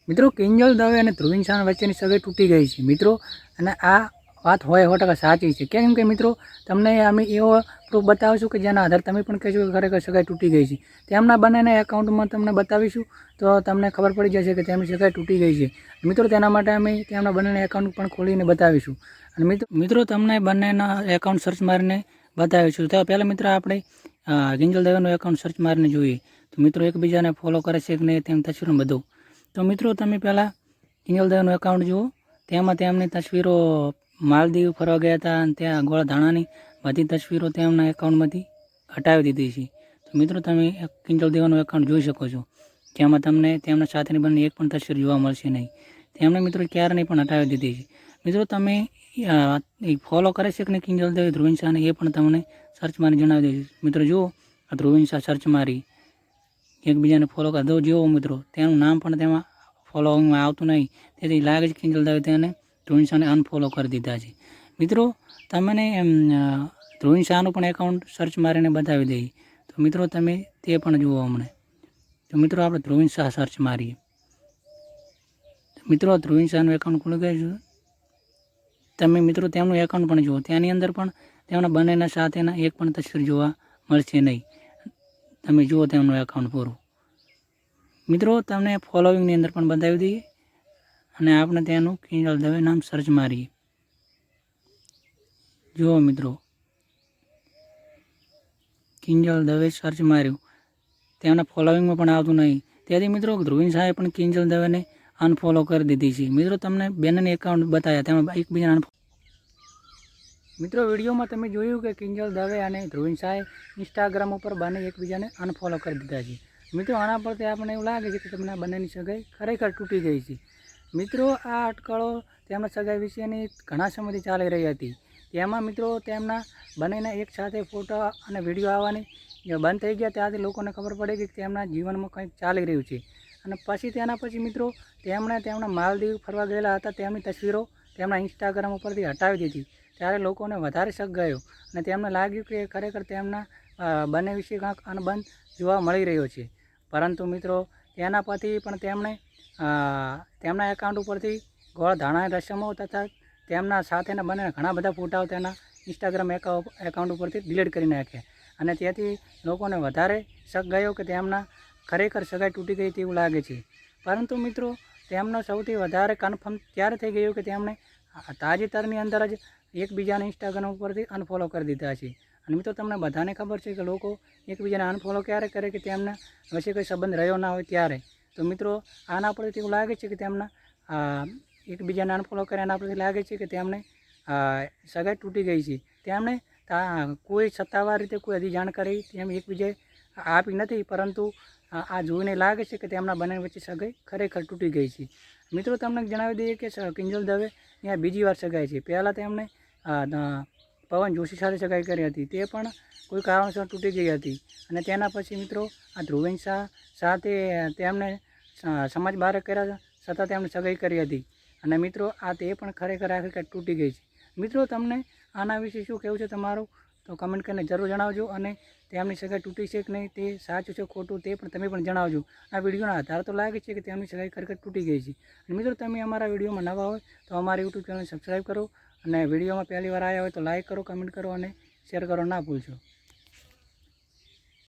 મિત્રો કિંજલ દવે અને ધ્રુવીન શાહ વચ્ચેની સગાઈ તૂટી ગઈ છે મિત્રો, અને આ વાત હોય 100% સાચી છે. કેમ કે મિત્રો તમને અમે એવો પ્રૂફ બતાવીશું કે જેના આધારે તમે પણ કહેશો કે ખરેખર સગાઈ તૂટી ગઈ છે. તેમના બંનેના એકાઉન્ટમાં તમને બતાવીશું તો તમને ખબર પડી જશે કે તેમની સગાઈ તૂટી ગઈ છે. મિત્રો તેના માટે અમે તેમના બંનેના એકાઉન્ટ પણ ખોલીને બતાવીશું. અને મિત્રો તમને બંનેના એકાઉન્ટ સર્ચ મારીને બતાવીશું. તો પહેલાં મિત્રો આપણે કિંજલ દવેનું એકાઉન્ટ સર્ચ મારીને જોઈએ તો મિત્રો એકબીજાને ફોલો કરે છે કે નહીં તેમ તસવીરમાં બધું. તો મિત્રો તમે પહેલાં કિંજલ દવેનું એકાઉન્ટ જુઓ, તેમાં તેમની તસવીરો માલદીવ ફરવા ગયા હતા અને ત્યાં ગોળા ધાણાની બધી તસવીરો તેમના એકાઉન્ટમાંથી હટાવી દીધી છે. તો મિત્રો તમે કિંજલ દવેનું એકાઉન્ટ જોઈ શકો છો, જેમાં તમને તેમના સાથેની બંને એક પણ તસવીર જોવા મળશે નહીં. તેમણે મિત્રો ક્યારની પણ હટાવી દીધી છે. મિત્રો તમે ફોલો કરે છે કે નહીં કિંજલ દવે ધ્રુવીન શાહને એ પણ તમને સર્ચ મારી જણાવી દઈશ. મિત્રો જુઓ આ ધ્રુવીન શાહ સર્ચ મારી એકબીજાને ફોલો કરી દો. જુઓ મિત્રો તેનું નામ પણ તેમાં ફોલોઈંગમાં આવતું નહીં, તેથી લાગે છે કિંજલ દવે તેને ધ્રુવીન શાહને અનફોલો કરી દીધા છે. મિત્રો તમને ધ્રુવીન શાહનું પણ એકાઉન્ટ સર્ચ મારીને બતાવી દઈએ તો મિત્રો તમે તે પણ જુઓ હમણાં. તો મિત્રો આપણે ધ્રુવીન શાહ સર્ચ મારીએ. મિત્રો ધ્રુવીન શાહનું એકાઉન્ટ ખુલી ગયું છે. તમે મિત્રો તેમનું એકાઉન્ટ પણ જુઓ, તેની અંદર પણ તેમના બંનેના સાથેના એક પણ તસવીર જોવા મળશે નહીં. તમે જુઓ તેમનું એકાઉન્ટ પૂરું. મિત્રો તમને ફોલોઈંગની અંદર પણ બતાવી દઈએ અને આપણે તેનું કિંજલ દવે નામ સર્ચ મારીએ. જુઓ મિત્રો કિંજલ દવે સર્ચ માર્યું, તેમના ફોલોઈંગમાં પણ આવતું નહીં, તેથી મિત્રો ધ્રુવીન શાહે પણ કિંજલ દવેને અનફોલો કરી દીધી છે. મિત્રો તમને બંનેને એકાઉન્ટ બતાવ્યા, તેમાં એકબીજાને મિત્રો વિડીયોમાં તમે જોયું કે કિંજલ દવે અને ધ્રુવીન શાહે ઇન્સ્ટાગ્રામ ઉપર બંને એકબીજાને અનફોલો કરી દીધા છે. મિત્રો આના પરથી આપણને એવું લાગે છે કે તેમના બંનેની સગાઈ ખરેખર તૂટી ગઈ છે. મિત્રો આ અટકળો તેમના સગાઈ વિશેની ઘણા સમયથી ચાલી રહી હતી. તેમાં મિત્રો તેમના બંનેના એક સાથે ફોટો અને વિડીયો આવવાની બંધ થઈ ગયા, ત્યારથી લોકોને ખબર પડી કે તેમના જીવનમાં કંઈક ચાલી રહ્યું છે. અને પછી તેના પછી મિત્રો તેમણે તેમના માલદીવ ફરવા ગયેલા હતા તેમની તસવીરો તેમના ઇન્સ્ટાગ્રામ ઉપરથી હટાવી દીધી. ત્યારે લોકોને વધારે શક ગયો અને તેમને લાગ્યું કે ખરેખર તેમના બંને વિશે કાંઈક અનબન જોવા મળી રહ્યો છે. પરંતુ મિત્રો તેના પછી પણ તેમણે તેમના એકાઉન્ટ ઉપરથી ગોળ ધાણાની રસમો તથા તેમના સાથેના બંને ઘણા બધા ફોટાઓ તેના ઇન્સ્ટાગ્રામ એકાઉન્ટ ઉપરથી ડિલીટ કરી નાખ્યા, અને તેથી લોકોને વધારે શક ગયો કે તેમના ખરેખર સગાઈ તૂટી ગઈ તેવું લાગે છે. પરંતુ મિત્રો તેમનો સૌથી વધારે કન્ફર્મ ત્યારે થઈ ગયું કે તેમણે તાજેતરની અંદર જ એકબીજાને ઇન્સ્ટાગ્રામ ઉપરથી અનફોલો કરી દીધા છે. અને મિત્રો તમને બધાને ખબર છે કે લોકો એકબીજાને અનફોલો ક્યારે કરે કે તેમના વચ્ચે કોઈ સંબંધ રહ્યો ના હોય ત્યારે. તો મિત્રો આના પરથી એવું લાગે છે કે તેમના એકબીજાને અનફોલો કરે એના પરથી લાગે છે કે તેમને સગાઈ તૂટી ગઈ છે. તેમણે કોઈ સત્તાવાર રીતે કોઈ હજી જાણકારી તેમ એકબીજાએ આપી નથી, પરંતુ આ જોઈને લાગે છે કે તેમના બંને વચ્ચે સગાઈ ખરેખર તૂટી ગઈ છે. મિત્રો તમને જણાવી દઈએ કે કિંજલ દવે અહીંયા બીજી વાર સગાઈ છે. પહેલાં તેમણે પવન જોશી સાથે સગાઈ કરી હતી, તે પણ કોઈ કારણસર તૂટી ગઈ હતી. અને તેના પછી મિત્રો આ ધ્રુવીન શાહ સાથે તેમને સમાજ બહાર કર્યા છતાં તેમણે સગાઈ કરી હતી. અને મિત્રો આ તે પણ ખરેખર આખિરકાર તૂટી ગઈ છે. મિત્રો તમને આના વિશે શું કહેવું છે તમારું તો કમેન્ટ કરીને જરૂર જણાવજો, અને તેમની સગાઈ તૂટી છે કે નહીં તે સાચું છે ખોટું તે પણ તમે પણ જણાવજો. આ વિડીયોના આધાર તો લાગે છે કે તેમની સગાઈ ખરેખર તૂટી ગઈ છે. અને મિત્રો તમે અમારા વિડીયોમાં નવા હોય તો અમારી યુટ્યુબ ચેનલ સબસ્ક્રાઈબ કરો, અને વિડીયોમાં પહેલી વાર આવ્યા હોય તો લાઇક કરો, કમેન્ટ કરો અને શેર કરો ના ભૂલશો.